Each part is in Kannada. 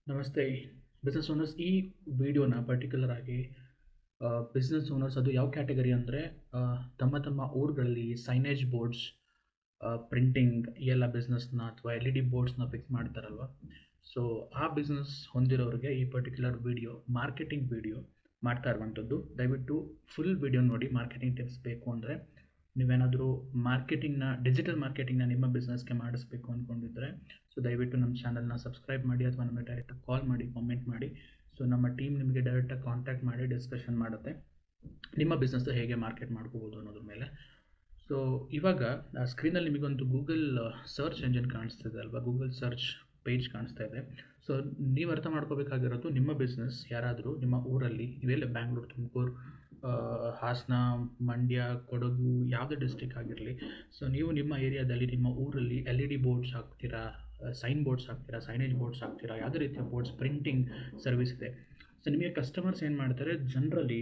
ನಮಸ್ತೆ ಬಿಸ್ನೆಸ್ ಓನರ್ಸ್. ಈ ವಿಡಿಯೋನ ಪರ್ಟಿಕ್ಯುಲರ್ ಆಗಿ ಬಿಸ್ನೆಸ್ ಓನರ್ಸ್ ಅದು ಯಾವ ಕ್ಯಾಟಗರಿ ಅಂದರೆ ತಮ್ಮ ಊರುಗಳಲ್ಲಿ ಸೈನೇಜ್ ಬೋರ್ಡ್ಸ್, ಪ್ರಿಂಟಿಂಗ್ ಎಲ್ಲ ಬಿಸ್ನೆಸ್ನ ಅಥವಾ LED ಬೋರ್ಡ್ಸ್ನ ಫಿಕ್ಸ್ ಮಾಡ್ತಾರಲ್ವ. ಸೊ ಆ ಬಿಸ್ನೆಸ್ ಹೊಂದಿರೋರಿಗೆ ಈ ಪರ್ಟಿಕ್ಯುಲರ್ ವಿಡಿಯೋ ಮಾರ್ಕೆಟಿಂಗ್ ವಿಡಿಯೋ ಮಾಡ್ತಾ ಇರುವಂಥದ್ದು. ದಯವಿಟ್ಟು ಫುಲ್ ವಿಡಿಯೋ ನೋಡಿ. ಮಾರ್ಕೆಟಿಂಗ್ ಟಿಪ್ಸ್ ಬೇಕು ಅಂದರೆ, ನೀವೇನಾದರೂ ಡಿಜಿಟಲ್ ಮಾರ್ಕೆಟಿಂಗ್ನ ನಿಮ್ಮ ಬಿಸ್ನೆಸ್ಗೆ ಮಾಡಿಸ್ಬೇಕು ಅಂದ್ಕೊಂಡಿದ್ರೆ, ಸೊ ದಯವಿಟ್ಟು ನಮ್ಮ ಚಾನಲ್ನ ಸಬ್ಸ್ಕ್ರೈಬ್ ಮಾಡಿ ಅಥವಾ ನಮಗೆ ಡೈರೆಕ್ಟಾಗಿ ಕಾಲ್ ಮಾಡಿ, ಕಾಮೆಂಟ್ ಮಾಡಿ. ಸೊ ನಮ್ಮ ಟೀಮ್ ನಿಮಗೆ ಡೈರೆಕ್ಟಾಗಿ ಕಾಂಟ್ಯಾಕ್ಟ್ ಮಾಡಿ ಡಿಸ್ಕಷನ್ ಮಾಡುತ್ತೆ ನಿಮ್ಮ ಬಿಸ್ನೆಸ್ ಹೇಗೆ ಮಾರ್ಕೆಟ್ ಮಾಡ್ಕೋಬೋದು ಅನ್ನೋದ್ರ ಮೇಲೆ. ಸೊ ಇವಾಗ ಸ್ಕ್ರೀನಲ್ಲಿ ನಿಮಗೊಂದು ಗೂಗಲ್ ಸರ್ಚ್ ಎಂಜಿನ್ ಕಾಣಿಸ್ತಿದೆ ಅಲ್ವಾ, ಗೂಗಲ್ ಸರ್ಚ್ ಪೇಜ್ ಕಾಣಿಸ್ತಾ ಇದೆ. ಸೊ ನೀವು ಅರ್ಥ ಮಾಡ್ಕೋಬೇಕಾಗಿರೋದು, ನಿಮ್ಮ ಬಿಸ್ನೆಸ್ ಯಾರಾದರೂ ನಿಮ್ಮ ಊರಲ್ಲಿ, ಇವೆಲ್ಲ ಬ್ಯಾಂಗ್ಳೂರು, ತುಮಕೂರು, ಹಾಸನ, ಮಂಡ್ಯ, ಕೊಡಗು, ಯಾವುದೇ ಡಿಸ್ಟ್ರಿಕ್ಟ್ ಆಗಿರಲಿ, ಸೊ ನೀವು ನಿಮ್ಮ ಏರಿಯಾದಲ್ಲಿ ನಿಮ್ಮ ಊರಲ್ಲಿ LED ಬೋರ್ಡ್ಸ್ ಹಾಕ್ತೀರಾ, ಸೈನ್ ಬೋರ್ಡ್ಸ್ ಹಾಕ್ತೀರಾ, ಸೈನೇಜ್ ಬೋರ್ಡ್ಸ್ ಹಾಕ್ತೀರಾ, ಯಾವುದೇ ರೀತಿಯ ಬೋರ್ಡ್ಸ್, ಪ್ರಿಂಟಿಂಗ್ ಸರ್ವಿಸ್ ಇದೆ. ಸೊ ನಿಮಗೆ ಕಸ್ಟಮರ್ಸ್ ಏನು ಮಾಡ್ತಾರೆ, ಜನರಲಿ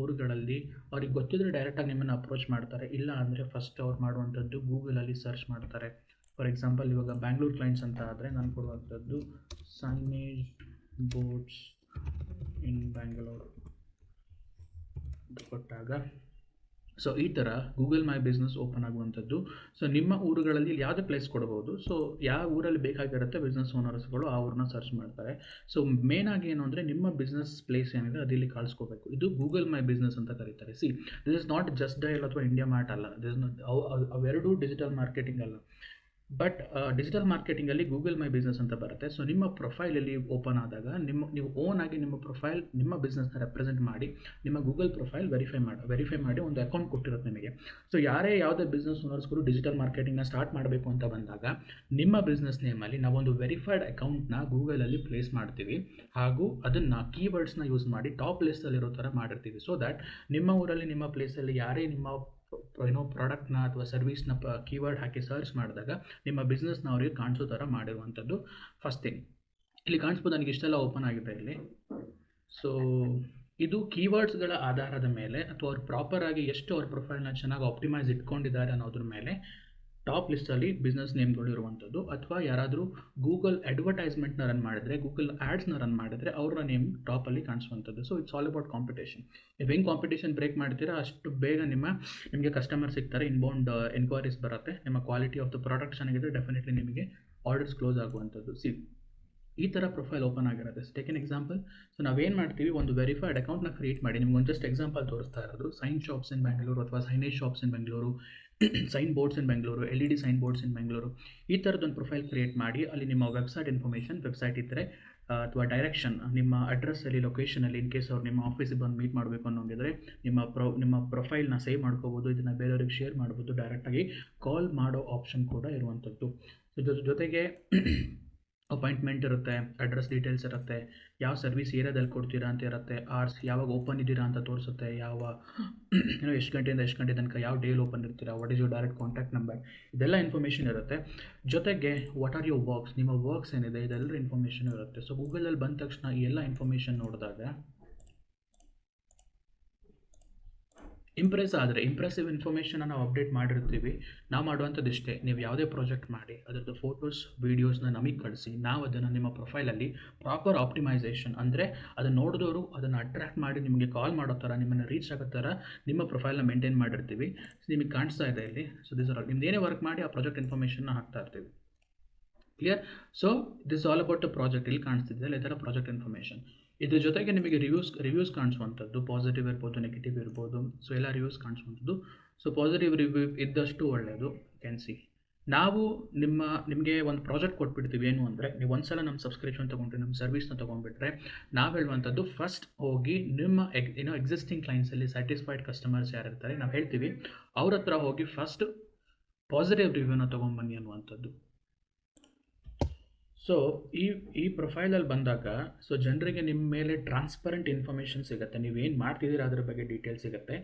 ಊರುಗಳಲ್ಲಿ ಅವ್ರಿಗೆ ಗೊತ್ತಿದ್ರೆ ಡೈರೆಕ್ಟಾಗಿ ನಿಮ್ಮನ್ನು ಅಪ್ರೋಚ್ ಮಾಡ್ತಾರೆ. ಇಲ್ಲ ಅಂದರೆ ಫಸ್ಟ್ ಅವ್ರು ಮಾಡುವಂಥದ್ದು ಗೂಗಲಲ್ಲಿ ಸರ್ಚ್ ಮಾಡ್ತಾರೆ. ಫಾರ್ ಎಕ್ಸಾಂಪಲ್, ಇವಾಗ ಬ್ಯಾಂಗ್ಳೂರು ಕ್ಲೈಂಟ್ಸ್ ಅಂತ ಆದರೆ ನಾನು ಕೊಡುವಂಥದ್ದು ಸೈನೇಜ್ ಬೋರ್ಡ್ಸ್ ಇನ್ ಬ್ಯಾಂಗ್ಳೂರು ಕೊಟ್ಟಾಗ, ಸೊ ಈ ಥರ ಗೂಗಲ್ ಮೈ ಬಿಸ್ನೆಸ್ ಓಪನ್ ಆಗುವಂಥದ್ದು. ಸೊ ನಿಮ್ಮ ಊರುಗಳಲ್ಲಿ ಯಾವುದೇ ಪ್ಲೇಸ್ ಕೊಡ್ಬೋದು. ಸೊ ಯಾವ ಊರಲ್ಲಿ ಬೇಕಾಗಿರುತ್ತೆ ಬಿಸ್ನೆಸ್ ಓನರ್ಸ್ಗಳು ಆ ಊರನ್ನ ಸರ್ಚ್ ಮಾಡ್ತಾರೆ. ಸೊ ಮೇನಾಗಿ ಏನು ಅಂದರೆ, ನಿಮ್ಮ ಬಿಸ್ನೆಸ್ ಪ್ಲೇಸ್ ಏನಿದೆ ಅದಿಲ್ಲಿ ಕಾಣಿಸ್ಕೋಬೇಕು. ಇದು ಗೂಗಲ್ ಮೈ ಬಿಸ್ನೆಸ್ ಅಂತ ಕರೀತಾರೆ. This is not just dial ಅಥವಾ ಇಂಡಿಯಾ ಮಾರ್ಟ್ ಅಲ್ಲ. ಅವೆರಡೂ ಡಿಜಿಟಲ್ ಮಾರ್ಕೆಟಿಂಗ್ ಅಲ್ಲ. ಬಟ್ ಡಿಜಿಟಲ್ ಮಾರ್ಕೆಟಿಂಗಲ್ಲಿ ಗೂಗಲ್ ಮೈ ಬಿಸ್ನೆಸ್ ಅಂತ ಬರುತ್ತೆ. ಸೊ ನಿಮ್ಮ ಪ್ರೊಫೈಲಲ್ಲಿ ಓಪನ್ ಆದಾಗ ನೀವು ಓನ್ ಆಗಿ ನಿಮ್ಮ ಪ್ರೊಫೈಲ್, ನಿಮ್ಮ ಬಿಸ್ನೆಸ್ನ ರೆಪ್ರೆಸೆಂಟ್ ಮಾಡಿ ನಿಮ್ಮ ಗೂಗಲ್ ಪ್ರೊಫೈಲ್ ವೆರಿಫೈ ಮಾಡಿ ಒಂದು ಅಕೌಂಟ್ ಕೊಟ್ಟಿರುತ್ತೆ ನಿಮಗೆ. ಸೊ ಯಾವುದೇ ಬಿಸ್ನೆಸ್ ಓನರ್ಸ್ಗಳು ಡಿಜಿಟಲ್ ಮಾರ್ಕೆಟಿಂಗ್ನ ಸ್ಟಾರ್ಟ್ ಮಾಡಬೇಕು ಅಂತ ಬಂದಾಗ, ನಿಮ್ಮ ಬಿಸ್ನೆಸ್ ನೇಮಲ್ಲಿ ನಾವೊಂದು ವೆರಿಫೈಡ್ ಅಕೌಂಟ್ನ ಗೂಗಲಲ್ಲಿ ಪ್ಲೇಸ್ ಮಾಡ್ತೀವಿ. ಹಾಗೂ ಅದನ್ನು ಕೀವರ್ಡ್ಸ್ನ ಯೂಸ್ ಮಾಡಿ ಟಾಪ್ ಲಿಸ್ಟಲ್ಲಿರೋ ಥರ ಮಾಡಿರ್ತೀವಿ. ಸೊ ದ್ಯಾಟ್ ನಿಮ್ಮ ಊರಲ್ಲಿ, ನಿಮ್ಮ ಪ್ಲೇಸಲ್ಲಿ ಯಾರೇ ನಿಮ್ಮ ಪ್ರಾಡಕ್ಟ್ನ ಅಥವಾ ಸರ್ವಿಸ್ನ ಕೀವರ್ಡ್ ಹಾಕಿ ಸರ್ಚ್ ಮಾಡಿದಾಗ ನಿಮ್ಮ ಬಿಸ್ನೆಸ್ನ ಅವರಿಗೆ ಕಾಣಿಸೋ ಥರ ಮಾಡಿರುವಂಥದ್ದು ಫಸ್ಟ್ ಥಿಂಗ್. ಇಲ್ಲಿ ಕಾಣಿಸ್ಬೋದು, ನನಗೆ ಇಷ್ಟೆಲ್ಲ ಓಪನ್ ಆಗಿದೆ ಇಲ್ಲಿ. ಸೊ ಇದು ಕೀವರ್ಡ್ಸ್ಗಳ ಆಧಾರದ ಮೇಲೆ ಅಥವಾ ಅವ್ರು ಪ್ರಾಪರಾಗಿ ಎಷ್ಟು ಅವ್ರ ಪ್ರೊಫೈಲ್ನ ಚೆನ್ನಾಗಿ ಆಪ್ಟಿಮೈಸ್ ಇಟ್ಕೊಂಡಿದ್ದಾರೆ ಅನ್ನೋದ್ರ ಮೇಲೆ ಟಾಪ್ ಲಿಸ್ಟಲ್ಲಿ ಬಿಸ್ನೆಸ್ ನೇಮ್ಗಳು ಇರುವಂಥದ್ದು. ಅಥವಾ ಯಾರಾದರೂ ಗೂಗಲ್ ಅಡ್ವರ್ಟೈಸ್ಮೆಂಟ್ನ ರನ್ ಮಾಡಿದರೆ, ಗೂಗಲ್ ಆ್ಯಡ್ಸ್ನ ರನ್ ಮಾಡಿದರೆ ಅವರ ನೇಮ್ ಟಾಪಲ್ಲಿ ಕಾಣಿಸುವಂಥದ್ದು. So it's all about competition. ನೀವು ಹೆಂಗೆ ಕಾಂಪಿಟೇಷನ್ ಬ್ರೇಕ್ ಮಾಡ್ತೀರಾ ಅಷ್ಟು ಬೇಗ ನಿಮಗೆ ಕಸ್ಟಮರ್ ಸಿಗ್ತಾರೆ, ಇನ್ಬೌಂಡ್ ಎನ್ಕ್ವೈರೀಸ್ ಬರುತ್ತೆ. ನಿಮ್ಮ ಕ್ವಾಲಿಟಿ ಆಫ್ ದ ಪ್ರಾಡಕ್ಟ್ ಚೆನ್ನಾಗಿದ್ದರೆ ಡೆಫಿನೆಟ್ಲಿ ನಿಮಗೆ ಆರ್ಡರ್ಸ್ ಕ್ಲೋಸ್ ಆಗುವಂಥದ್ದು. ಈ ಥರ ಪ್ರೊಫೈಲ್ ಓಪನ್ ಆಗಿರುತ್ತೆ. Take an example. ಸೊ ನಾವೇನು ಮಾಡ್ತೀವಿ, ಒಂದು ವೆರಿಫೈಡ್ ಅಕೌಂಟ್ನ ಕ್ರಿಯೇಟ್ ಮಾಡಿ, ನಿಮ್ಗೆ ಒಂದು ಜಸ್ಟ್ ಎಕ್ಸಾಂಪಲ್ ತೋರಿಸ್ತಾ ಇರೋದು ಸೈನ್ ಶಾಪ್ಸ್ ಇನ್ ಬೆಂಗಳೂರು ಅಥವಾ ಸೈನೇಜ್ ಶಾಪ್ಸ್ ಇನ್ ಬೆಂಗಳೂರು, ಸೈನ್ ಬೋರ್ಡ್ಸ್ ಇನ್ ಬೆಂಗಳೂರು, LED ಸೈನ್ ಬೋರ್ಡ್ಸ್ ಇನ್ ಬೆಂಗಳೂರು, ಈ ಥರದೊಂದು ಪ್ರೊಫೈಲ್ ಕ್ರಿಯೇಟ್ ಮಾಡಿ ಅಲ್ಲಿ ನಿಮ್ಮ ವೆಬ್ಸೈಟ್ ಇನ್ಫಾರ್ಮೇಷನ್, ವೆಬ್ಸೈಟ್ ಇದ್ದರೆ ಅಥವಾ ಡೈರೆಕ್ಷನ್, ನಿಮ್ಮ ಅಡ್ರೆಸ್ಸಲ್ಲಿ, ಲೊಕೇಶನಲ್ಲಿ, ಇನ್ ಕೇಸ್ ಅವ್ರು ನಿಮ್ಮ ಆಫೀಸಿಗೆ ಬಂದು ಮೀಟ್ ಮಾಡಬೇಕು ಅನ್ನೋಂಗಿದ್ರೆ ನಿಮ್ಮ ಪ್ರೊಫೈಲ್ನ ಸೇವ್ ಮಾಡ್ಕೋಬೋದು. ಇದನ್ನು ಬೇರೆಯವ್ರಿಗೆ ಶೇರ್ ಮಾಡ್ಬೋದು. ಡೈರೆಕ್ಟಾಗಿ ಕಾಲ್ ಮಾಡೋ ಆಪ್ಷನ್ ಕೂಡ ಇರುವಂಥದ್ದು. ಜೊತೆಗೆ ಅಪಾಯಿಂಟ್ಮೆಂಟ್ ಇರುತ್ತೆ, ಅಡ್ರೆಸ್ ಡೀಟೇಲ್ಸ್ ಇರುತ್ತೆ, ಯಾವ ಸರ್ವಿಸ್ ಏರಿಯಾದಲ್ಲಿ ಕೊಡ್ತೀರಾ ಅಂತ ಇರುತ್ತೆ, ಆರ್ಸ್ ಯಾವಾಗ ಓಪನ್ ಇದ್ದೀರಾ ಅಂತ ತೋರಿಸುತ್ತೆ, ಎಷ್ಟು ಗಂಟೆಯಿಂದ ಎಷ್ಟು ಗಂಟೆ ತನಕ, ಯಾವ ಡೇಲಿ ಓಪನ್ ಇರ್ತೀರಾ, what is your direct contact number, ಇದೆಲ್ಲ ಇನ್ಫಾರ್ಮೇಷನ್ ಇರುತ್ತೆ. ಜೊತೆಗೆ ವಾಟ್ ಆರ್ ಯುವರ್ ವರ್ಕ್ಸ್, ನಿಮ್ಮ ವರ್ಕ್ಸ್ ಏನಿದೆ ಇದೆಲ್ಲರ ಇನ್ಫಾರ್ಮೇಷನ್ ಇರುತ್ತೆ. ಸೊ ಗೂಗಲಲ್ಲಿ ಬಂದ ತಕ್ಷಣ ಈ ಎಲ್ಲ ಇನ್ಫಾರ್ಮೇಷನ್ ನೋಡಿದಾಗ ಇಂಪ್ರೆಸಿವ್ ಇನ್ಫಾರ್ಮೇಷನ್ನ ನಾವು ಅಪ್ಡೇಟ್ ಮಾಡಿರ್ತೀವಿ. ನಾವು ಮಾಡುವಂಥದ್ದು ಇಷ್ಟೇ, ನೀವು ಯಾವುದೇ ಪ್ರಾಜೆಕ್ಟ್ ಮಾಡಿ ಅದರದ್ದು ಫೋಟೋಸ್, ವೀಡಿಯೋಸ್ನ ನಮಗೆ ಕಳಿಸಿ, ನಾವು ಅದನ್ನು ನಿಮ್ಮ ಪ್ರೊಫೈಲಲ್ಲಿ ಪ್ರಾಪರ್ ಆಪ್ಟಿಮೈಸೇಷನ್, ಅಂದರೆ ಅದನ್ನು ನೋಡಿದವರು ಅದನ್ನು ಅಟ್ರ್ಯಾಕ್ಟ್ ಮಾಡಿ ನಿಮಗೆ ಕಾಲ್ ಮಾಡೋ ಥರ, ನಿಮ್ಮನ್ನು ರೀಚ್ ಆಗೋ ಥರ ನಿಮ್ಮ ಪ್ರೊಫೈಲ್ನ ಮೇಂಟೈನ್ ಮಾಡಿರ್ತೀವಿ. ಸೊ ನಿಮಗೆ ಕಾಣಿಸ್ತಾ ಇದೆ ಇಲ್ಲಿ. ಸೊ ದಿಸ್ ಆರ್ ನಿಮ್ದು ಏನೇ ವರ್ಕ್ ಮಾಡಿ ಆ ಪ್ರಾಜೆಕ್ಟ್ ಇನ್ಫಾರ್ಮೇಷನ್ನ ಹಾಕ್ತಾ ಇರ್ತೀವಿ. Clear? So this all about a project. ಇಲ್ಲಿ ಕಾಣಿಸ್ತಿದೆ ಈ ಥರ ಪ್ರಾಜೆಕ್ಟ್ ಇನ್ಫಾರ್ಮೇಷನ್. ಇದ್ರ ಜೊತೆಗೆ ನಿಮಗೆ ರಿವ್ಯೂಸ್ ಕಾಣಿಸುವಂಥದ್ದು, ಪಾಸಿಟಿವ್ ಇರ್ಬೋದು, ನೆಗೆಟಿವ್ ಇರ್ಬೋದು. ಸೊ ಎಲ್ಲ ರಿವ್ಯೂಸ್ ಕಾಣಿಸುವಂಥದ್ದು. ಸೊ ಪಾಸಿಟಿವ್ ರಿವ್ಯೂ ಇದ್ದಷ್ಟು ಒಳ್ಳೆಯದು. ಕ್ಯಾನ್ ಸಿ ನಾವು ನಿಮಗೆ ಒಂದು ಪ್ರಾಜೆಕ್ಟ್ ಕೊಟ್ಬಿಡ್ತೀವಿ. ಏನು ಅಂದರೆ, ನೀವು ಒಂದು ಸಲ ನಮ್ಮ ಸಬ್ಸ್ಕ್ರಿಪ್ಷನ್ ತೊಗೊಂಡ್ರೆ, ನಮ್ಮ ಸರ್ವಿಸ್ನ ತೊಗೊಂಡ್ಬಿಟ್ರೆ, ನಾವು ಹೇಳುವಂಥದ್ದು ಫಸ್ಟ್ ಹೋಗಿ ನಿಮ್ಮ ಎಕ್ಸಿಸ್ಟಿಂಗ್ ಕ್ಲೈಂಟ್ಸಲ್ಲಿ ಸ್ಯಾಟಿಸ್ಫೈಡ್ ಕಸ್ಟಮರ್ಸ್ ಯಾರಿರ್ತಾರೆ ನಾವು ಹೇಳ್ತೀವಿ, ಅವ್ರ ಹತ್ರ ಹೋಗಿ ಫಸ್ಟ್ ಪಾಸಿಟಿವ್ ರಿವ್ಯೂನ ತೊಗೊಂಡ್ಬನ್ನಿ ಅನ್ನುವಂಥದ್ದು. ಸೊ ಈ ಪ್ರೊಫೈಲಲ್ಲಿ ಬಂದಾಗ, ಸೊ ಜನರಿಗೆ ನಿಮ್ಮ ಮೇಲೆ ಟ್ರಾನ್ಸ್ಪರೆಂಟ್ ಇನ್ಫಾರ್ಮೇಷನ್ ಸಿಗುತ್ತೆ, ನೀವೇನು ಮಾಡ್ತಿದ್ದೀರಾ ಅದ್ರ ಬಗ್ಗೆ ಡೀಟೇಲ್ ಸಿಗುತ್ತೆ.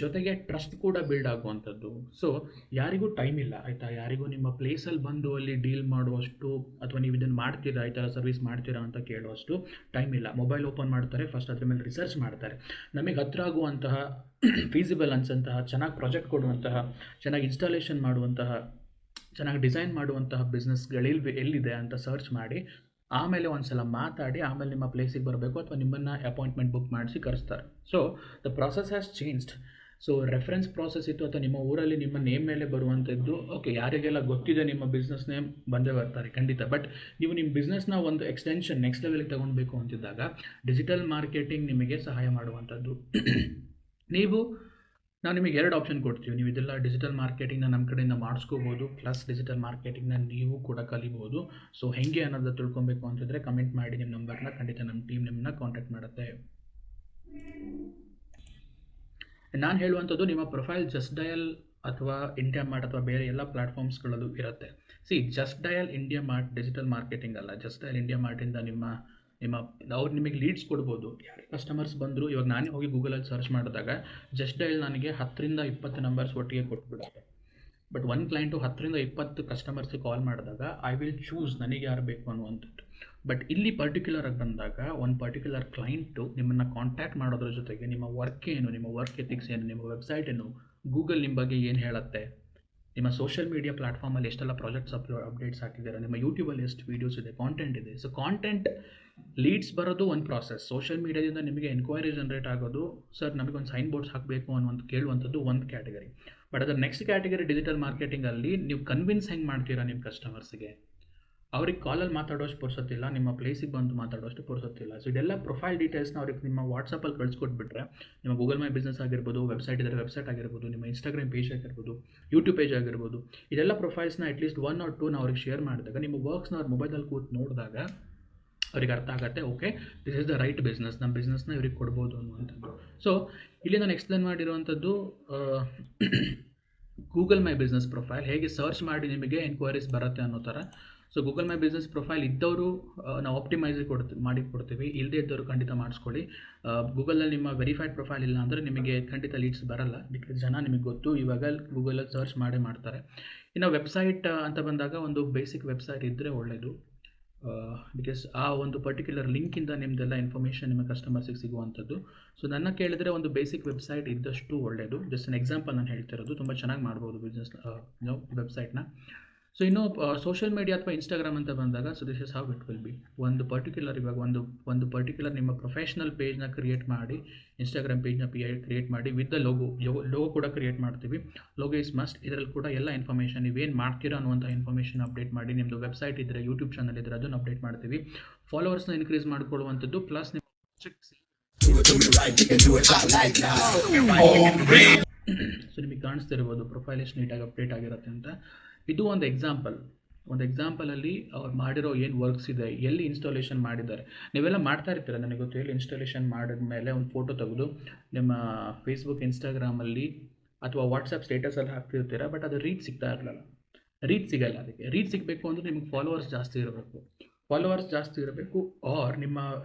ಜೊತೆಗೆ ಟ್ರಸ್ಟ್ ಕೂಡ ಬಿಲ್ಡ್ ಆಗುವಂಥದ್ದು. ಸೊ ಯಾರಿಗೂ ಟೈಮ್ ಇಲ್ಲ, ಆಯಿತಾ, ಯಾರಿಗೂ ನಿಮ್ಮ ಪ್ಲೇಸಲ್ಲಿ ಬಂದು ಅಲ್ಲಿ ಡೀಲ್ ಮಾಡುವಷ್ಟು ಅಥವಾ ನೀವು ಇದನ್ನು ಮಾಡ್ತೀರಾ, ಈ ಥರ ಸರ್ವಿಸ್ ಮಾಡ್ತೀರಾ ಅಂತ ಕೇಳುವಷ್ಟು ಟೈಮ್ ಇಲ್ಲ. ಮೊಬೈಲ್ ಓಪನ್ ಮಾಡ್ತಾರೆ, ಫಸ್ಟ್ ಅದ್ರ ಮೇಲೆ ರಿಸರ್ಚ್ ಮಾಡ್ತಾರೆ. ನಮಗೆ ಹತ್ರ ಆಗುವಂತಹ, ಫೀಸಿಬಲ್ ಅನ್ಸಂತಹ, ಚೆನ್ನಾಗಿ ಪ್ರಾಜೆಕ್ಟ್ ಕೊಡುವಂತಹ, ಚೆನ್ನಾಗಿ ಇನ್ಸ್ಟಾಲೇಷನ್ ಮಾಡುವಂತಹ, ಚೆನ್ನಾಗಿ ಡಿಸೈನ್ ಮಾಡುವಂತಹ ಬಿಸ್ನೆಸ್ಗಳು ಎಲ್ಲಿದೆ ಅಂತ ಸರ್ಚ್ ಮಾಡಿ ಆಮೇಲೆ ಒಂದು ಸಲ ಮಾತಾಡಿ ಆಮೇಲೆ ನಿಮ್ಮ ಪ್ಲೇಸಿಗೆ ಬರಬೇಕು ಅಥವಾ ನಿಮ್ಮನ್ನು ಅಪಾಯಿಂಟ್ಮೆಂಟ್ ಬುಕ್ ಮಾಡಿಸಿ ಕರೆಸ್ತಾರೆ. So the process has changed. So reference process ಇತ್ತು ಅಥವಾ ನಿಮ್ಮ ಊರಲ್ಲಿ ನಿಮ್ಮ ನೇಮ್ ಮೇಲೆ ಬರುವಂಥದ್ದು, ಓಕೆ, ಯಾರಿಗೆಲ್ಲ ಗೊತ್ತಿದೆ ನಿಮ್ಮ ಬಿಸ್ನೆಸ್ ನೇಮ್ ಬಂದೇ ಬರ್ತಾರೆ ಖಂಡಿತ. ಬಟ್ ನೀವು ನಿಮ್ಮ ಬಿಸ್ನೆಸ್ನ ಒಂದು ಎಕ್ಸ್ಟೆನ್ಷನ್ ನೆಕ್ಸ್ಟ್ ಲೆವೆಲ್ಗೆ ತಗೊಳ್ಬೇಕು ಅಂತಿದ್ದಾಗ ಡಿಜಿಟಲ್ ಮಾರ್ಕೆಟಿಂಗ್ ನಿಮಗೆ ಸಹಾಯ ಮಾಡುವಂಥದ್ದು. ನಾವು ನಿಮಗೆ 2 ಆಪ್ಷನ್ ಕೊಡ್ತೀವಿ. ನೀವು ಇದೆಲ್ಲ ಡಿಜಿಟಲ್ ಮಾರ್ಕೆಟಿಂಗ್ನ ನಮ್ಮ ಕಡೆಯಿಂದ ಮಾಡಿಸ್ಕೋಬೋದು, ಪ್ಲಸ್ ಡಿಜಿಟಲ್ ಮಾರ್ಕೆಟಿಂಗ್ನ ನೀವು ಕೂಡ ಕಲಿಬೋದು. ಸೊ ಹೆಂಗೆ ಅನ್ನೋದು ತಿಳ್ಕೊಬೇಕು ಅಂತಿದ್ರೆ ಕಮೆಂಟ್ ಮಾಡಿ ನಿಮ್ಮ ನಂಬರ್ನ, ಖಂಡಿತ ನಮ್ಮ ಟೀಮ್ ನಿಮ್ಮನ್ನ ಕಾಂಟ್ಯಾಕ್ಟ್ ಮಾಡುತ್ತೆ. ನಾನು ಹೇಳುವಂಥದ್ದು ನಿಮ್ಮ ಪ್ರೊಫೈಲ್ ಜಸ್ಟ್ ಡಯಲ್ ಅಥವಾ ಇಂಡಿಯಾ ಮಾರ್ಟ್ ಅಥವಾ ಬೇರೆ ಎಲ್ಲ ಪ್ಲಾಟ್ಫಾರ್ಮ್ಸ್ಗಳಲ್ಲೂ ಇರುತ್ತೆ. Just dial India mart digital marketing ಅಲ್ಲ. ಜಸ್ಟ್ ಡಯಲ್ ಇಂಡಿಯಾ ಮಾರ್ಟಿಂದ ಅವ್ರು ನಿಮಗೆ ಲೀಡ್ಸ್ ಕೊಡ್ಬೋದು. ಯಾರೇ ಕಸ್ಟಮರ್ಸ್ ಬಂದರು, ಇವಾಗ ನಾನೇ ಹೋಗಿ ಗೂಗಲಲ್ಲಿ ಸರ್ಚ್ ಮಾಡಿದಾಗ ಜಸ್ಟ್ ಡಯಲ್ ನನಗೆ 10ರಿಂದ 20 ನಂಬರ್ಸ್ ಒಟ್ಟಿಗೆ ಕೊಟ್ಬಿಡುತ್ತೆ. ಬಟ್ ಒಂದು ಕ್ಲೈಂಟು 10ರಿಂದ 20 ಕಸ್ಟಮರ್ಸ್ಗೆ ಕಾಲ್ ಮಾಡಿದಾಗ ಐ ವಿಲ್ ಚೂಸ್ ನನಗೆ ಯಾರು ಬೇಕು ಅನ್ನುವಂಥದ್ದು. ಬಟ್ ಇಲ್ಲಿ ಪರ್ಟಿಕ್ಯುಲರ್ ಆಗಿ ಬಂದಾಗ ಒಂದು ಪರ್ಟಿಕ್ಯುಲರ್ ಕ್ಲೈಂಟು ನಿಮ್ಮನ್ನು ಕಾಂಟ್ಯಾಕ್ಟ್ ಮಾಡೋದ್ರ ಜೊತೆಗೆ ನಿಮ್ಮ ವರ್ಕ್ ಏನು, ನಿಮ್ಮ ವರ್ಕ್ ಎಥಿಕ್ಸ್ ಏನು, ನಿಮ್ಮ ವೆಬ್ಸೈಟ್ ಏನು, ಗೂಗಲ್ ನಿಮ್ಮ ಬಗ್ಗೆ ಏನು ಹೇಳುತ್ತೆ, ನಿಮ್ಮ ಸೋಷಿಯಲ್ ಮೀಡಿಯಾ ಪ್ಲಾಟ್ಫಾರ್ಮಲ್ಲಿ ಎಷ್ಟೆಲ್ಲ ಪ್ರಾಜೆಕ್ಟ್ಸ್ ಅಪ್ಡೇಟ್ಸ್ ಹಾಕಿದ್ದಾರೆ, ನಿಮ್ಮ ಯೂಟ್ಯೂಬಲ್ಲಿ ಎಷ್ಟು ವೀಡಿಯೋಸ್ ಇದೆ, ಕಾಂಟೆಂಟ್ ಇದೆ. ಸೊ ಕಾಂಟೆಂಟ್ ಲೀಡ್ಸ್ ಬರೋದು ಒಂದು ಪ್ರಾಸೆಸ್. ಸೋಷಿಯಲ್ ಮೀಡಿಯಾದಿಂದ ನಿಮಗೆ ಎನ್ಕ್ವೈರಿ ಜನರೇಟ್ ಆಗೋದು, ಸರ್ ನಮಗೊಂದು ಸೈನ್ ಬೋರ್ಡ್ಸ್ ಹಾಕಬೇಕು ಅನ್ನುವಂಥ ಕೇಳುವಂಥದ್ದು ಒಂದು ಕ್ಯಾಟಗರಿ. ಬಟ್ ಅದರ ನೆಕ್ಸ್ಟ್ ಕ್ಯಾಟಗರಿ ಡಿಜಿಟಲ್ ಮಾರ್ಕೆಟಿಂಗಲ್ಲಿ ನೀವು ಕನ್ವಿನ್ಸ್ ಹೆಂಗೆ ಮಾಡ್ತೀರಾ ನಿಮ್ಮ ಕಸ್ಟಮರ್ಸ್ಗೆ. ಅವ್ರಿಗೆ ಕಾಲಲ್ಲಿ ಮಾತಾಡೋಷ್ಟು ಪುರ್ಸೊತ್ತಿಲ್ಲ, ನಿಮ್ಮ ಪ್ಲೇಸಿಗೆ ಬಂದು ಮಾತಾಡೋಷ್ಟು ಪುರ್ಸೊತ್ತಿಲ್ಲ. ಸೊ ಇದೆಲ್ಲ ಪ್ರೊಫೈಲ್ ಡೀಟೇಲ್ಸ್ನ ಅವ್ರಿಗೆ ನಿಮ್ಮ ವಾಟ್ಸಪ್ಪಲ್ಲಿ ಕಳಿಸ್ಕೊಟ್ಬಿಟ್ರೆ, ನಿಮ್ಮ ಗೂಗಲ್ ಮೈ ಬಿಸ್ನೆಸ್ ಆಗಿರ್ಬೋದು, ವೆಬ್ಸೈಟ್ ಇದ್ದರೆ ವೆಬ್ಸೈಟ್ ಆಗಿರ್ಬೋದು, ನಿಮ್ಮ ಇನ್ಸ್ಟಾಗ್ರಾಮ್ ಪೇಜ್ ಆಗಿರ್ಬೋದು, ಯೂಟ್ಯೂಬ್ ಪೇಜ್ ಆಗಿರ್ಬೋದು, ಇದೆಲ್ಲ ಪ್ರೊಫೈಲ್ಸ್ನ ಅಟ್ಲೀಸ್ಟ್ 1 or 2 ಅವ್ರಿಗೆ ಶೇರ್ ಮಾಡಿದಾಗ ನಿಮ್ಮ ವರ್ಕ್ಸ್ನ ಅವ್ರ ಮೊಬೈಲಲ್ಲಿ ಕೂತು ನೋಡಿದಾಗ ಅವ್ರಿಗೆ ಅರ್ಥ ಆಗುತ್ತೆ, okay this is the right business, ನಮ್ಮ ಬಿಸ್ನೆಸ್ನ ಇವ್ರಿಗೆ ಕೊಡ್ಬೋದು ಅನ್ನುವಂಥದ್ದು. ಸೊ ಇಲ್ಲಿ ನಾನು ಎಕ್ಸ್ಪ್ಲೇನ್ ಮಾಡಿರುವಂಥದ್ದು ಗೂಗಲ್ ಮೈ ಬಿಸ್ನೆಸ್ ಪ್ರೊಫೈಲ್ ಹೇಗೆ ಸರ್ಚ್ ಮಾಡಿ ನಿಮಗೆ ಎನ್ಕ್ವೈರೀಸ್ ಬರುತ್ತೆ ಅನ್ನೋ ಥರ. So Google my business profile ಇದ್ದವರು ನಾವು ಆಪ್ಟಿಮೈಸ್ ಮಾಡಿ ಕೊಡ್ತೀವಿ, ಇಲ್ಲದೇ ಇದ್ದವರು ಖಂಡಿತ ಮಾಡಿಸ್ಕೊಳ್ಳಿ. ಗೂಗಲಲ್ಲಿ ನಿಮ್ಮ ವೆರಿಫೈಡ್ ಪ್ರೊಫೈಲ್ ಇಲ್ಲ ಅಂದರೆ ನಿಮಗೆ ಖಂಡಿತ ಲೀಡ್ಸ್ ಬರಲ್ಲ. ಬಿಕಾಸ್ ಜನ ನಿಮಗೆ ಗೊತ್ತು ಇವಾಗ ಗೂಗಲಲ್ಲಿ ಸರ್ಚ್ ಮಾಡ್ತಾರೆ. ಇನ್ನು ವೆಬ್ಸೈಟ್ ಅಂತ ಬಂದಾಗ ಒಂದು ಬೇಸಿಕ್ ವೆಬ್ಸೈಟ್ ಇದ್ದರೆ ಒಳ್ಳೆಯದು. ಬಿಕಾಸ್ ಆ ಒಂದು ಪರ್ಟಿಕ್ಯುಲರ್ ಲಿಂಕಿಂದ ನಿಮ್ಮದೆಲ್ಲ ಇನ್ಫಾರ್ಮೇಷನ್ ನಿಮ್ಮ ಕಸ್ಟಮರ್ಸಿಗೆ ಸಿಗುವಂಥದ್ದು. ಸೊ ನನ್ನ ಕೇಳಿದರೆ ಒಂದು ಬೇಸಿಕ್ ವೆಬ್ಸೈಟ್ ಇದ್ದಷ್ಟು ಒಳ್ಳೆಯದು. ಜಸ್ಟ್ ಅನ್ ಎಕ್ಸಾಂಪಲ್ ನಾನು ಹೇಳ್ತಿರೋದು, ತುಂಬ ಚೆನ್ನಾಗಿ ಮಾಡ್ಬೋದು ಬಿಸ್ನೆಸ್ ವೆಬ್ಸೈಟ್ನ. ಸೊ ಇನ್ನು ಸೋಷಿಯಲ್ ಮೀಡಿಯಾ ಅಥವಾ ಇನ್ಸ್ಟಾಗ್ರಾಮ್ ಅಂತ ಬಂದಾಗ, so this is how it will be. ಒಂದು ಪರ್ಟಿಕ್ಯುಲರ್ ಇವಾಗ ಒಂದು ಪರ್ಟಿಕ್ಯುಲರ್ ನಿಮ್ಮ ಪ್ರೊಫೆಷ್ನಲ್ ಪೇಜ್ನ ಕ್ರಿಯೇಟ್ ಮಾಡಿ, ಇನ್ಸ್ಟಾಗ್ರಾಮ್ ಪೇಜ್ನ ಕ್ರಿಯೇಟ್ ಮಾಡಿ ವಿತ್ ದ ಲೋಗೋ ಕೂಡ ಕ್ರಿಯೇಟ್ ಮಾಡ್ತೀವಿ. Logo is must. ಇದರಲ್ಲಿ ಕೂಡ ಎಲ್ಲ ಇನ್ಫಾರ್ಮೇಷನ್ ನೀವೇನು ಮಾಡ್ತೀರಾ ಅನ್ನುವಂಥ ಇನ್ಫಾರ್ಮೇಷನ್ ಅಪ್ಡೇಟ್ ಮಾಡಿ, ನಿಮ್ಮದು ವೆಬ್ಸೈಟ್ ಇದ್ದರೆ, ಯೂಟ್ಯೂಬ್ ಚಾನಲ್ ಇದ್ದರೆ ಅದನ್ನು ಅಪ್ಡೇಟ್ ಮಾಡ್ತೀವಿ. ಫಾಲೋವರ್ಸ್ನ ಇನ್ಕ್ರೀಸ್ ಮಾಡ್ಕೊಳ್ಳುವಂಥದ್ದು, ಪ್ಲಸ್ ನಿಮ್ಮ ಸೊ ನಿಮಗೆ ಕಾಣಿಸ್ತಿರ್ಬೋದು ಪ್ರೊಫೈಲ್ ಎಷ್ಟು ನೀಟಾಗಿ ಅಪ್ಡೇಟ್ ಆಗಿರುತ್ತೆ ಅಂತ. ಇದು ಒಂದು ಎಕ್ಸಾಂಪಲಲ್ಲಿ ಅವ್ರು ಮಾಡಿರೋ ಏನು ವರ್ಕ್ಸ್ ಇದೆ, ಎಲ್ಲಿ ಇನ್ಸ್ಟಾಲೇಷನ್ ಮಾಡಿದ್ದಾರೆ. ನೀವೆಲ್ಲ ಮಾಡ್ತಾ ಇರ್ತೀರ, ನನಗೆ ಗೊತ್ತು. ಎಲ್ಲಿ ಇನ್ಸ್ಟಾಲೇಷನ್ ಮಾಡಿದ ಮೇಲೆ ಒಂದು ಫೋಟೋ ತೆಗೆದು ನಿಮ್ಮ ಫೇಸ್ಬುಕ್, ಇನ್ಸ್ಟಾಗ್ರಾಮಲ್ಲಿ ಅಥವಾ ವಾಟ್ಸಪ್ ಸ್ಟೇಟಸಲ್ಲಿ ಹಾಕ್ತಿರ್ತೀರ. ಬಟ್ ಅದು ರೀಚ್ ಸಿಗಲ್ಲ. ಅದಕ್ಕೆ ರೀಚ್ ಸಿಗಬೇಕು ಅಂದರೆ ನಿಮಗೆ ಫಾಲೋವರ್ಸ್ ಜಾಸ್ತಿ ಇರಬೇಕು, ಆರ್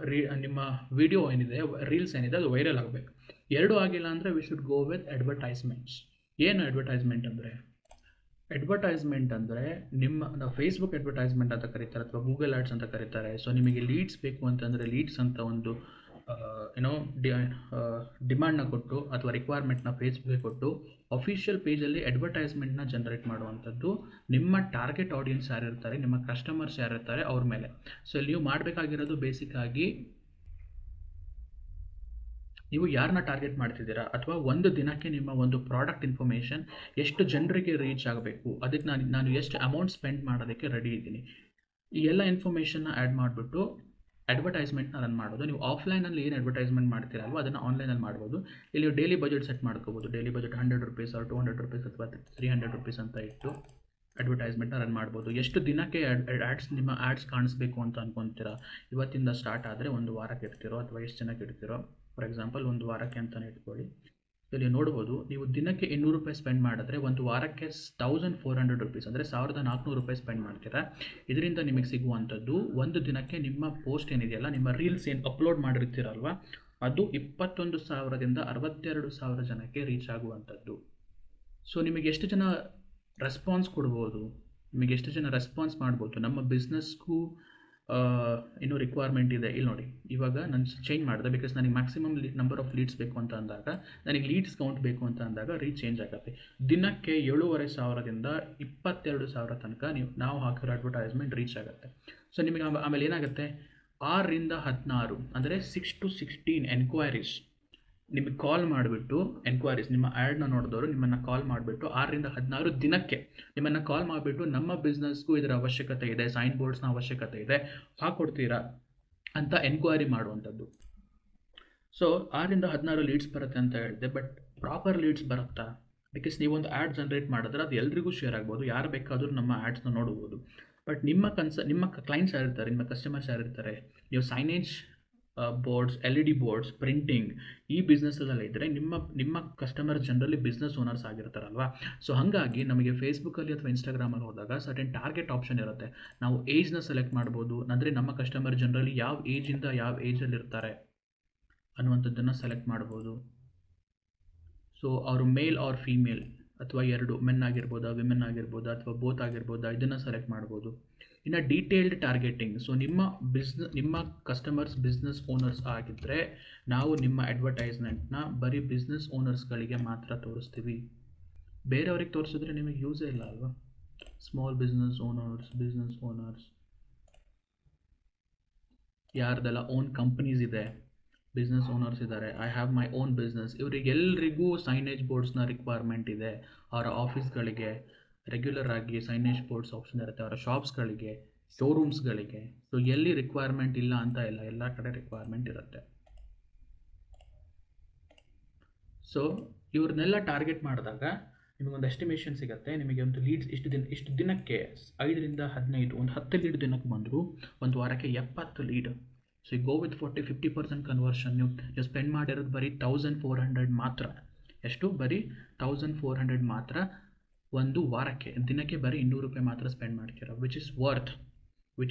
ನಿಮ್ಮ ವಿಡಿಯೋ ಏನಿದೆ, ರೀಲ್ಸ್ ಏನಿದೆ ಅದು ವೈರಲ್ ಆಗಬೇಕು. ಎರಡೂ ಆಗಿಲ್ಲ ಅಂದರೆ we should go with advertisements. ಏನು ಅಡ್ವರ್ಟೈಸ್ಮೆಂಟ್ ಅಂದರೆ ನಾವು ಫೇಸ್ಬುಕ್ ಅಡ್ವರ್ಟೈಸ್ಮೆಂಟ್ ಅಂತ ಕರೀತಾರೆ ಅಥವಾ ಗೂಗಲ್ ಆಡ್ಸ್ ಅಂತ ಕರೀತಾರೆ. ಸೊ ನಿಮಗೆ ಲೀಡ್ಸ್ ಬೇಕು ಅಂತಂದರೆ ಲೀಡ್ಸ್ ಅಂತ ಒಂದು ಡಿಮ್ಯಾಂಡ್ನ ಕೊಟ್ಟು ಅಥವಾ ರಿಕ್ವೈರ್ಮೆಂಟ್ನ ಫೇಸ್ಬುಕ್ಗೆ ಕೊಟ್ಟು ಅಫಿಷಿಯಲ್ ಪೇಜಲ್ಲಿ ಅಡ್ವರ್ಟೈಸ್ಮೆಂಟ್ನ ಜನರೇಟ್ ಮಾಡುವಂಥದ್ದು ನಿಮ್ಮ ಟಾರ್ಗೆಟ್ ಆಡಿಯನ್ಸ್ ಯಾರಿರ್ತಾರೆ, ನಿಮ್ಮ ಕಸ್ಟಮರ್ಸ್ ಯಾರಿರ್ತಾರೆ ಅವ್ರ ಮೇಲೆ. ಸೊ ಇಲ್ಲಿ ನೀವು ಮಾಡಬೇಕಾಗಿರೋದು ಬೇಸಿಕ್ ಆಗಿ ನೀವು ಯಾರನ್ನ ಟಾರ್ಗೆಟ್ ಮಾಡ್ತಿದ್ದೀರಾ, ಅಥವಾ ಒಂದು ದಿನಕ್ಕೆ ನಿಮ್ಮ ಒಂದು ಪ್ರಾಡಕ್ಟ್ ಇನ್ಫಾರ್ಮೇಷನ್ ಎಷ್ಟು ಜನರಿಗೆ ರೀಚ್ ಆಗಬೇಕು, ಅದಕ್ಕೆ ನಾನು ಎಷ್ಟು ಅಮೌಂಟ್ ಸ್ಪೆಂಡ್ ಮಾಡೋದಕ್ಕೆ ರೆಡಿ ಇದ್ದೀನಿ, ಈ ಎಲ್ಲ ಇನ್ಫಾರ್ಮೇಷನ್ನ ಆ್ಯಡ್ ಮಾಡಿಬಿಟ್ಟು ಅಡ್ವರ್ಟೈಸ್ಮೆಂಟ್ನ ರನ್ ಮಾಡೋದು. ನೀವು ಆಫ್ಲೈನಲ್ಲಿ ಏನು ಅಡ್ವರ್ಟೈಸ್ಮೆಂಟ್ ಮಾಡ್ತೀರಲ್ವ ಅದನ್ನು ಆನ್ಲೈನಲ್ಲಿ ಮಾಡ್ಬೋದು. ಇಲ್ಲಿ ಡೈಲಿ ಬಜೆಟ್ ಸೆಟ್ ಮಾಡ್ಕೋಬೋದು. ಡೈಲಿ ಬಜೆಟ್ ₹100 or ₹200 ಅಥವಾ ₹300 ಅಂತ ಇಟ್ಟು ಅಡ್ವರ್ಟೈಸ್ಮೆಂಟ್ನ ರನ್ ಮಾಡ್ಬೋದು. ಎಷ್ಟು ದಿನಕ್ಕೆ ನಿಮ್ಮ ಆ್ಯಡ್ಸ್ ಕಾಣಿಸ್ಬೇಕು ಅಂತ ಅನ್ಕೊತೀರಾ, ಇವತ್ತಿಂದ ಸ್ಟಾರ್ಟ್ ಆದರೆ ಒಂದು ವಾರಕ್ಕೆ ಇಡ್ತಿರೋ ಅಥವಾ ಎಷ್ಟು ಜನಕ್ಕೆ ಇಡ್ತಿರೋ. ಫಾರ್ ಎಕ್ಸಾಂಪಲ್ ಒಂದು ವಾರಕ್ಕೆ ಅಂತಲೇ ಇಟ್ಕೊಳ್ಳಿ. ಇಲ್ಲಿ ನೋಡ್ಬೋದು, ನೀವು ದಿನಕ್ಕೆ ₹200 ಸ್ಪೆಂಡ್ ಮಾಡಿದ್ರೆ ಒಂದು ವಾರಕ್ಕೆ ₹1400 ಅಂದರೆ ₹1400 ಸ್ಪೆಂಡ್ ಮಾಡ್ತೀರಾ. ಇದರಿಂದ ನಿಮಗೆ ಸಿಗುವಂಥದ್ದು ಒಂದು ದಿನಕ್ಕೆ ನಿಮ್ಮ ಪೋಸ್ಟ್ ಏನಿದೆಯಲ್ಲ, ನಿಮ್ಮ ರೀಲ್ಸ್ ಏನು ಅಪ್ಲೋಡ್ ಮಾಡಿರ್ತೀರಲ್ವ, ಅದು 21,000ದಿಂದ 62,000 ಜನಕ್ಕೆ ರೀಚ್ ಆಗುವಂಥದ್ದು. ಸೊ ನಿಮಗೆ ಎಷ್ಟು ಜನ ರೆಸ್ಪಾನ್ಸ್ ಕೊಡ್ಬೋದು, ನಿಮಗೆ ಎಷ್ಟು ಜನ ರೆಸ್ಪಾನ್ಸ್ ಮಾಡ್ಬೋದು. ನಮ್ಮ ಬಿಸ್ನೆಸ್ಗೂ ಇನ್ನೂ ರಿಕ್ವೈರ್ಮೆಂಟ್ ಇದೆ. ಇಲ್ಲಿ ನೋಡಿ, ಇವಾಗ ನಾನು ಚೇಂಜ್ ಮಾಡಿದೆ ಬಿಕಾಸ್ ನನಗೆ ಮ್ಯಾಕ್ಸಿಮಮ್ ನಂಬರ್ ಆಫ್ ಲೀಡ್ಸ್ ಬೇಕು ಅಂತ ಅಂದಾಗ, ನನಗೆ ಲೀಡ್ಸ್ ಕೌಂಟ್ ಬೇಕು ಅಂತ ಅಂದಾಗ ರೀಚ್ ಚೇಂಜ್ ಆಗುತ್ತೆ. ದಿನಕ್ಕೆ 7,500ದಿಂದ 22,000 ತನಕ ನಾವು ಹಾಕಿರೋ ಅಡ್ವರ್ಟೈಸ್ಮೆಂಟ್ ರೀಚ್ ಆಗುತ್ತೆ. ಸೊ ನಿಮಗೆ ಆಮೇಲೆ ಏನಾಗುತ್ತೆ, 6ರಿಂದ 16 ಅಂದರೆ 6 to 16 ಎನ್ಕ್ವೈರೀಸ್ ನಿಮಗೆ ಕಾಲ್ ಮಾಡಿಬಿಟ್ಟು, ಎನ್ಕ್ವೈರೀಸ್ ನಿಮ್ಮ ಆ್ಯಡ್ನ ನೋಡಿದವರು ನಿಮ್ಮನ್ನು ಕಾಲ್ ಮಾಡಿಬಿಟ್ಟು 6ರಿಂದ 16 ದಿನಕ್ಕೆ ನಿಮ್ಮನ್ನು ಕಾಲ್ ಮಾಡಿಬಿಟ್ಟು ನಮ್ಮ ಬಿಸ್ನೆಸ್ಗೂ ಇದರ ಅವಶ್ಯಕತೆ ಇದೆ, ಸೈನ್ ಬೋರ್ಡ್ಸ್ನ ಅವಶ್ಯಕತೆ ಇದೆ, ಹಾಕ್ಕೊಡ್ತೀರಾ ಅಂತ ಎನ್ಕ್ವೈರಿ ಮಾಡುವಂಥದ್ದು. ಸೊ 6ರಿಂದ 16 ಲೀಡ್ಸ್ ಬರುತ್ತೆ ಅಂತ ಹೇಳಿದೆ, ಬಟ್ ಪ್ರಾಪರ್ ಲೀಡ್ಸ್ ಬರುತ್ತಾ? ಬಿಕಾಸ್ ನೀವೊಂದು ಆ್ಯಡ್ ಜನ್ರೇಟ್ ಮಾಡಿದ್ರೆ ಅದು ಎಲ್ರಿಗೂ ಶೇರ್ ಆಗ್ಬೋದು, ಯಾರು ಬೇಕಾದರೂ ನಮ್ಮ ಆ್ಯಡ್ಸ್ನ ನೋಡ್ಬೋದು. ಬಟ್ ನಿಮ್ಮ ಕ್ಲೈಂಟ್ಸ್ ಯಾರಿರ್ತಾರೆ, ನಿಮ್ಮ ಕಸ್ಟಮರ್ಸ್ ಯಾರಿರ್ತಾರೆ, ನೀವು signage boards, LED boards, printing ಈ ಬಿಸ್ನೆಸ್ಸಲ್ಲೆಲ್ಲ ಇದ್ದರೆ ನಿಮ್ಮ ಕಸ್ಟಮರ್ ಜನರಲಿ ಬಿಸ್ನೆಸ್ ಓನರ್ಸ್ ಆಗಿರ್ತಾರಲ್ವಾ. ಸೊ ಹಾಗಾಗಿ ನಮಗೆ ಫೇಸ್ಬುಕ್ಕಲ್ಲಿ ಅಥವಾ ಇನ್ಸ್ಟಾಗ್ರಾಮಲ್ಲಿ ಹೋದಾಗ ಸರ್ಟೆನ್ ಟಾರ್ಗೆಟ್ ಆಪ್ಷನ್ ಇರುತ್ತೆ. ನಾವು ಏಜ್ನ ಸೆಲೆಕ್ಟ್ ಮಾಡ್ಬೋದು, ಅಂದರೆ ನಮ್ಮ ಕಸ್ಟಮರ್ ಜನರಲಿ ಯಾವ ಏಜಿಂದ ಯಾವ ಏಜಲ್ಲಿ ಇರ್ತಾರೆ ಅನ್ನುವಂಥದ್ದನ್ನು ಸೆಲೆಕ್ಟ್ ಮಾಡ್ಬೋದು. ಸೊ ಅವರು ಮೇಲ್ ಆರ್ ಫೀಮೇಲ್ ಅಥವಾ ಎರಡು ಮೆನ್ ಆಗಿರ್ಬೋದಾ, ವಿಮೆನ್ ಆಗಿರ್ಬೋದಾ, ಅಥವಾ ಬೋತ್ ಆಗಿರ್ಬೋದಾ, ಇದನ್ನು ಸೆಲೆಕ್ಟ್ ಮಾಡ್ಬೋದು. ಇನ್ನು ಡೀಟೇಲ್ಡ್ ಟಾರ್ಗೆಟಿಂಗ್. ಸೊ ನಿಮ್ಮ ಕಸ್ಟಮರ್ಸ್ ಬಿಸ್ನೆಸ್ ಓನರ್ಸ್ ಆಗಿದ್ದರೆ ನಾವು ನಿಮ್ಮ ಅಡ್ವರ್ಟೈಸ್ಮೆಂಟ್ನ ಬರೀ ಬಿಸ್ನೆಸ್ ಓನರ್ಸ್ಗಳಿಗೆ ಮಾತ್ರ ತೋರಿಸ್ತೀವಿ, ಬೇರೆಯವ್ರಿಗೆ ತೋರಿಸಿದ್ರೆ ನಿಮಗೆ ಯೂಸೇ ಇಲ್ಲ ಅಲ್ವಾ. ಸ್ಮಾಲ್ ಬಿಸ್ನೆಸ್ ಓನರ್ಸ್ ಯಾರ್ದೆಲ್ಲ ಓನ್ ಕಂಪ್ನೀಸ್ ಇದೆ, ಬಿಸ್ನೆಸ್ ಓನರ್ಸ್ ಇದ್ದಾರೆ, I have my own business, ಇವರಿಗೆಲ್ಲರಿಗೂ ಸೈನೇಜ್ ಬೋರ್ಡ್ಸ್ನ ರಿಕ್ವೈರ್ಮೆಂಟ್ ಇದೆ. ಅವರ ಆಫೀಸ್ಗಳಿಗೆ ರೆಗ್ಯುಲರ್ ಆಗಿ ಸೈನೇಜ್ ಬೋರ್ಡ್ಸ್ ಆಪ್ಷನ್ ಇರುತ್ತೆ, ಅವರ ಶಾಪ್ಸ್ಗಳಿಗೆ, ಶೋರೂಮ್ಸ್ಗಳಿಗೆ. ಸೊ ಎಲ್ಲಿ ರಿಕ್ವೈರ್ಮೆಂಟ್ ಇಲ್ಲ ಅಂತ ಇಲ್ಲ, ಎಲ್ಲ ಕಡೆ ರಿಕ್ವೈರ್ಮೆಂಟ್ ಇರುತ್ತೆ. ಸೊ ಇವ್ರನ್ನೆಲ್ಲ ಟಾರ್ಗೆಟ್ ಮಾಡಿದಾಗ ನಿಮಗೊಂದು ಎಸ್ಟಿಮೇಷನ್ ಸಿಗುತ್ತೆ. ನಿಮಗೆ ಒಂದು ಲೀಡ್ಸ್ ಇಷ್ಟು ದಿನಕ್ಕೆ 5ರಿಂದ 15, ಒಂದು 10 ಲೀಡ್ ದಿನಕ್ಕೆ ಬಂದರೂ ಒಂದು ವಾರಕ್ಕೆ 70 lead. So go with 40-50% conversion. ನೀವು ಸ್ಪೆಂಡ್ ಮಾಡಿರೋದು ಬರೀ 1400 ಮಾತ್ರ. ಎಷ್ಟು? ಬರೀ 1400 ಮಾತ್ರ ಒಂದು ವಾರಕ್ಕೆ. ದಿನಕ್ಕೆ ಬರೀ 200 ರೂಪಾಯಿ ಮಾತ್ರ ಸ್ಪೆಂಡ್ ಮಾಡ್ತೀರ, ವಿಚ್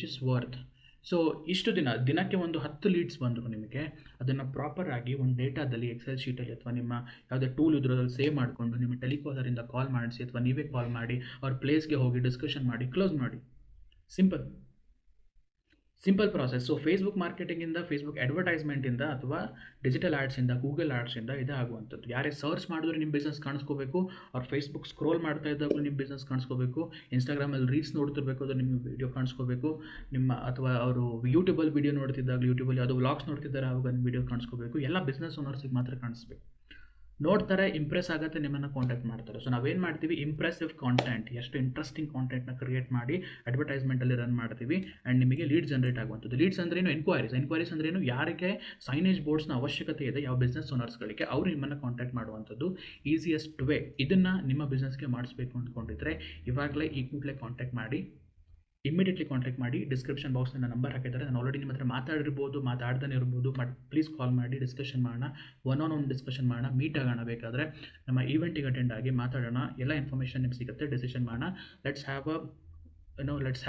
ಇಸ್ ವರ್ತ್. ಸೊ ಇಷ್ಟು ದಿನಕ್ಕೆ ಒಂದು 10 ಲೀಡ್ಸ್ ಬಂದರು ನಿಮಗೆ, ಅದನ್ನು ಪ್ರಾಪರಾಗಿ ಒಂದು ಡೇಟಾದಲ್ಲಿ ಎಕ್ಸೆಲ್ ಶೀಟಲ್ಲಿ ಅಥವಾ ನಿಮ್ಮ ಯಾವುದೇ ಟೂಲ್ ಇದ್ರಲ್ಲಿ ಸೇವ್ ಮಾಡಿಕೊಂಡು ನಿಮ್ಮ ಟೆಲಿಕಾಲರಿಂದ ಕಾಲ್ ಮಾಡಿಸಿ ಅಥವಾ ನೀವೇ ಕಾಲ್ ಮಾಡಿ ಅವ್ರ ಪ್ಲೇಸ್ಗೆ ಹೋಗಿ ಡಿಸ್ಕಷನ್ ಮಾಡಿ ಕ್ಲೋಸ್ ಮಾಡಿ. Simple process. ಸೊ ಫೇಸ್ಬುಕ್ ಮಾರ್ಕೆಟಿಂಗಿಂದ, ಫೇಸ್ಬುಕ್ ಅಡ್ವರ್ಟೈಸ್ಮೆಂಟಿಂದ ಅಥವಾ ಡಿಜಿಟಲ್ ಆ್ಯಡ್ಸಿಂದ, ಗೂಗಲ್ ಆ್ಯಡ್ಸಿಂದ ಇದೇ ಆಗುವಂಥದ್ದು. ಯಾರೇ ಸರ್ಚ್ ಮಾಡಿದ್ರೆ ನಿಮ್ಮ ಬಿಸ್ನೆಸ್ ಕಾಣಿಸ್ಕೋಬೇಕು, ಅವ್ರು ಫೇಸ್ಬುಕ್ ಸ್ಕ್ರೋಲ್ ಮಾಡ್ತಾ ಇದ್ದಾಗಲೂ ನಿಮ್ಮ ಬಿಸ್ನೆಸ್ ಕಾಣಿಸ್ಕೋಬೇಕು, ಇನ್ಸ್ಟಾಗ್ರಾಮಲ್ಲಿ ರೀಲ್ಸ್ ನೋಡ್ತಿರ್ಬೇಕು ಅದು ನಿಮ್ಮ ವೀಡಿಯೋ ಕಾಣಿಸ್ಕೋಬೇಕು, ಅಥವಾ ಅವರು ಯೂಟ್ಯೂಬಲ್ಲಿ ವೀಡಿಯೋ ನೋಡ್ತಿದ್ದಾಗ, ಯೂಟ್ಯೂಬಲ್ಲಿ ಯಾವುದೋ ವ್ಲಾಗ್ಸ್ ನೋಡ್ತಿದ್ದಾರೆ ಆವಾಗ ನಿಮ್ಮ ವೀಡಿಯೋ ಕಾಣಿಸ್ಕೋಬೇಕು. ಎಲ್ಲ ಬಿಸ್ನೆಸ್ ಓನರ್ಸಿಗೆ ಮಾತ್ರ ಕಾಣಿಸ್ಬೇಕು. ನೋಡ್ತಾರೆ, ಇಂಪ್ರೆಸ್ ಆಗುತ್ತೆ, ನಿಮ್ಮನ್ನು ಕಾಂಟ್ಯಾಕ್ಟ್ ಮಾಡ್ತಾರೆ. ಸೊ ನಾವೇನು ಮಾಡ್ತೀವಿ, ಇಂಪ್ರೆಸಿವ್ ಕಾಂಟೆಂಟ್, ಎಷ್ಟು ಇಂಟ್ರೆಸ್ಟಿಂಗ್ ಕಾಂಟೆಂಟ್ನ ಕ್ರಿಯೇಟ್ ಮಾಡಿ ಅಡ್ವರ್ಟೈಸ್ಮೆಂಟಲ್ಲಿ ರನ್ ಮಾಡ್ತೀವಿ ಆ್ಯಂಡ್ ನಿಮಗೆ ಲೀಡ್ ಜನರೇಟ್ ಆಗುವಂಥದ್ದು. ಲೀಡ್ಸ್ ಅಂದ್ರೇನು? ಎನ್ಕ್ವೈರೀಸ್ ಅಂದ್ರೇನು? ಯಾರಿಗೆ ಸೈನೇಜ್ ಬೋರ್ಡ್ಸ್ನ ಅವಶ್ಯಕತೆ ಇದೆ, ಯಾವ ಬಿಸ್ನೆಸ್ ಓನರ್ಸ್ಗಳಿಗೆ, ಅವರು ನಿಮ್ಮನ್ನು ಕಾಂಟ್ಯಾಕ್ಟ್ ಮಾಡುವಂಥದ್ದು ಈಸಿಯೆಸ್ಟ್ ವೇ. ಇದನ್ನು ನಿಮ್ಮ ಬಿಸ್ನೆಸ್ಗೆ ಮಾಡಿಸ್ಬೇಕು ಅಂದ್ಕೊಂಡಿದ್ರೆ ಇವಾಗಲೇ ಈ ಕೂಡಲೇ ಇಮಿಡಿಯೇಟ್ಲಿ ಕಾಂಟ್ಯಾಕ್ಟ್ ಮಾಡಿ. ಡಿಸ್ಕ್ರಿಪ್ಷನ್ ಬಾಕ್ಸ್ನ ನಂಬರ್ ಹಾಕಿದ್ದಾರೆ, ನಾನು ಆಲ್ರೆಡಿ ನಿಮ್ಮ ಹತ್ರ ಮಾತಾಡ್ತಾನೆ ಇರ್ಬೋದು, ಬಟ್ ಪ್ಲೀಸ್ ಕಾಲ್ ಮಾಡಿ, ಡಿಸ್ಕಷನ್ ಮಾಡೋಣ, ಒನ್ ಡಿಸ್ಕಷನ್ ಮಾಡೋಣ, ಮೀಟ್ ಆಗೋಣ, ಬೇಕಾದರೆ ನಮ್ಮ ಈವೆಂಟಿಗೆ ಅಟೆಂಡ್ ಆಗಿ ಮಾತಾಡೋಣ, ಎಲ್ಲ ಇನ್ಫಾರ್ಮೇಷನ್ ನಿಮ್ಗೆ ಸಿಗುತ್ತೆ, ಡಿಸಿಷನ್ ಮಾಡೋಣ. Let's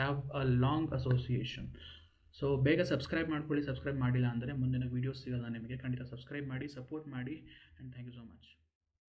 have a long association. So ಬೇಗ ಸಬ್ಸ್ಕ್ರೈಬ್ ಮಾಡ್ಕೊಳ್ಳಿ. ಸಬ್ಸ್ಕ್ರೈಬ್ ಮಾಡಿಲ್ಲ ಅಂದರೆ ಮುಂದಿನ ವೀಡಿಯೋಸ್ ಸಿಗೋಲ್ಲ ನಿಮಗೆ. ಖಂಡಿತ ಸಬ್ಸ್ಕ್ರೈಬ್ ಮಾಡಿ, ಸಪೋರ್ಟ್ ಮಾಡಿ, and thank you so much.